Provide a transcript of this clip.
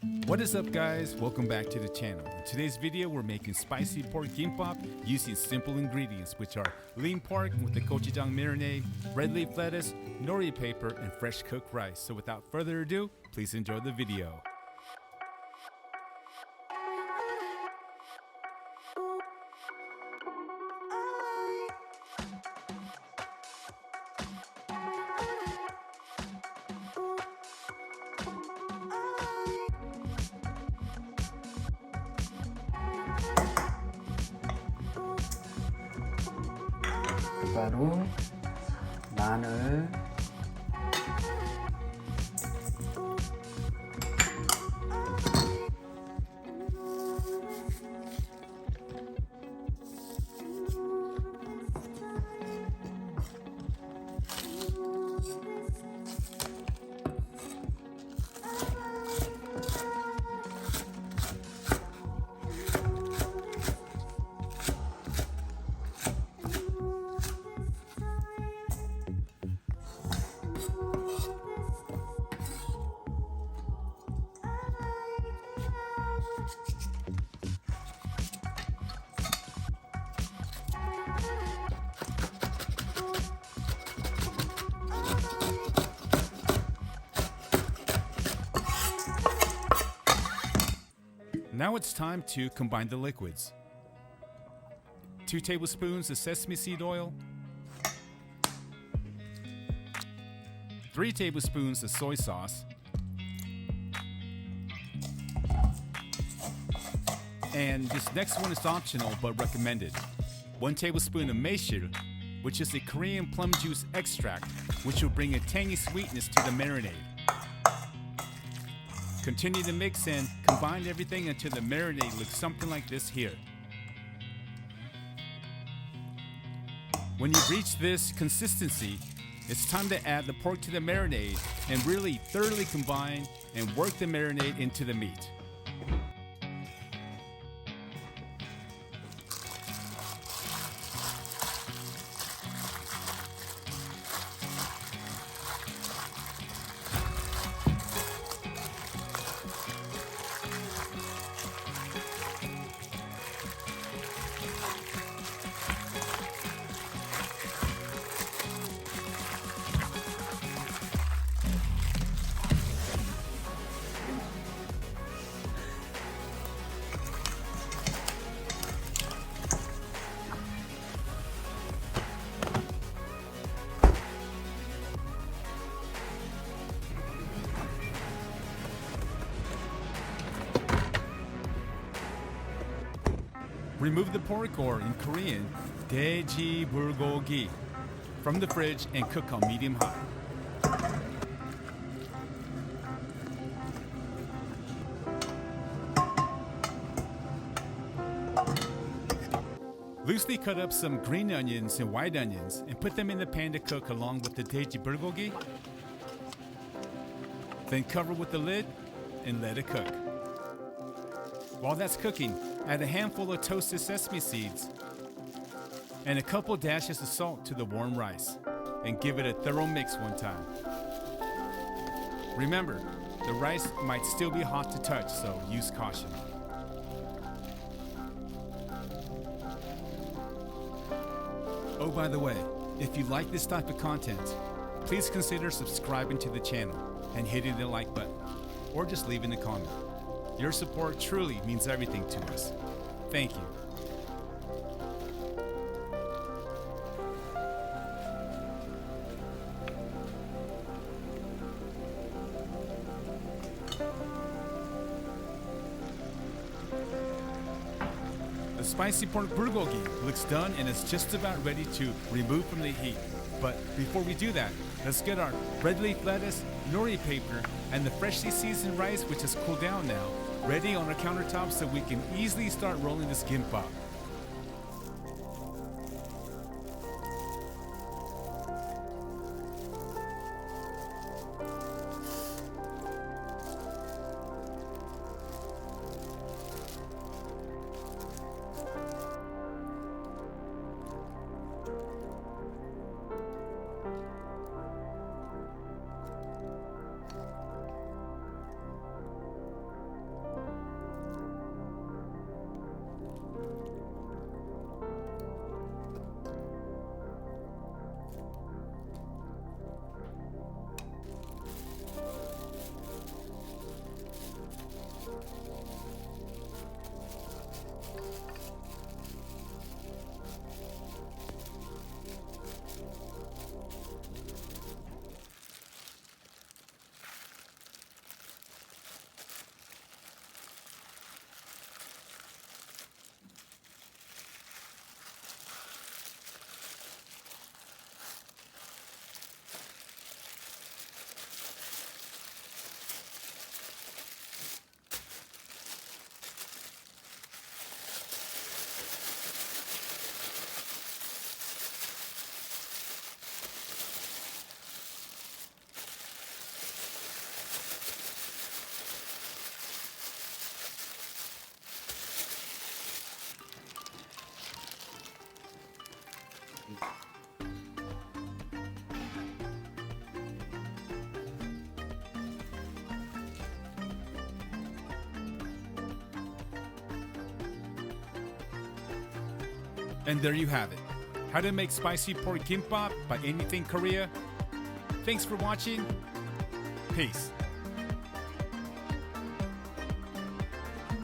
What is up, guys? Welcome back to the channel. In today's video, we're making spicy pork gimbap using simple ingredients, which are lean pork with the gochujang marinade, red leaf lettuce, nori paper, and fresh cooked rice. So without further ado, please enjoy the video. 바로 마늘, Now it's time to combine the liquids. 2 tablespoons of sesame seed oil, 3 tablespoons of soy sauce, and this next one is optional but recommended. 1 tablespoon of maeshil, which is a Korean plum juice extract, which will bring a tangy sweetness to the marinade. Continue to mix and combine everything until the marinade looks something like this here. When you reach this consistency, it's time to add the pork to the marinade and really thoroughly combine and work the marinade into the meat. Remove the pork, or in Korean, 돼지 bulgogi, from the fridge and cook on medium-high. Loosely cut up some green onions and white onions and put them in the pan to cook along with the 돼지 bulgogi. Then cover with the lid and let it cook. While that's cooking, add a handful of toasted sesame seeds and a couple dashes of salt to the warm rice and give it a thorough mix one time. Remember, the rice might still be hot to touch, so use caution. Oh, by the way, if you like this type of content, please consider subscribing to the channel and hitting the like button, or just leaving a comment. Your support truly means everything to us. Thank you. The spicy pork bulgogi looks done and is just about ready to remove from the heat. But before we do that, let's get our red leaf lettuce, nori paper, and the freshly seasoned rice, which has cooled down now, ready on our countertop so we can easily start rolling this gimbap. And there you have it. How to make spicy pork gimbap by Anything Korea. Thanks for watching. Peace.